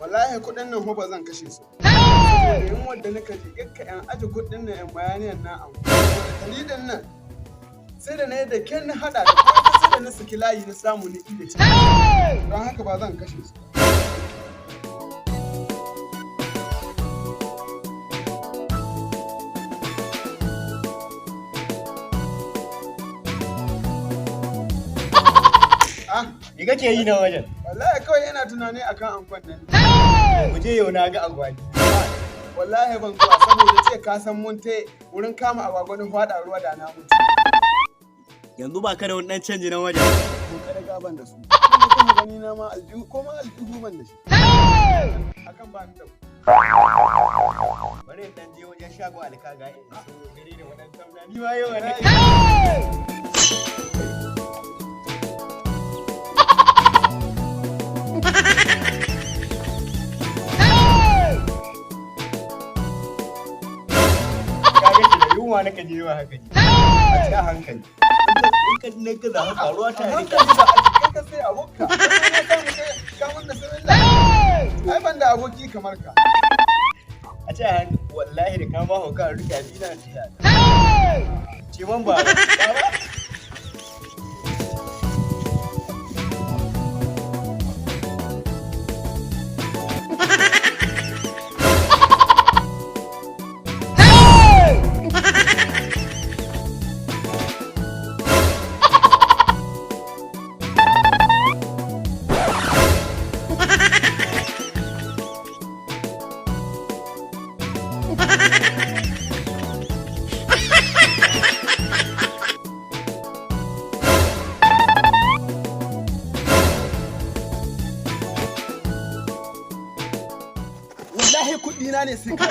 wallahi kuɗin nan ba zan kashe su. Saboda yin wanda nika ji ikka yan aji kuɗin nan yan bayaniyan na an. Dalilin nan sai da na yi da ken na haɗa da kuma sai da na saki layi na samu ni da ci. Don haka ba zan kashe su. Me kake yi na wajen? Wallahi kawai yana tunani akan ankwan nan. Mu je yau na ga agwagi. Wallahi ban zuwa saboda ce ka san mun te wurin kama agwagwanin faɗa ruwa da na mutu. Yanzu ba ka da wani ɗan canji na wajen. Ko kada gaban da su. Kuma kuma gani na ma aljihu ko ma aljihu ban da shi. Akan ba ni da. Bari in dan je wajen shago alkaga in so gari da wadan tamna. Ni ma yau ne. Yunwa na kaje wa haka ji. A ci a hankali. In ka ne ka zama faruwa ta ne ka sai aboka. Ka mun da sai ai ban da aboki kamar ka. A ci a hankali. Wallahi da kama hauka rike abina tiya. Ce man ba. Wallahi kuɗi na ne sai ka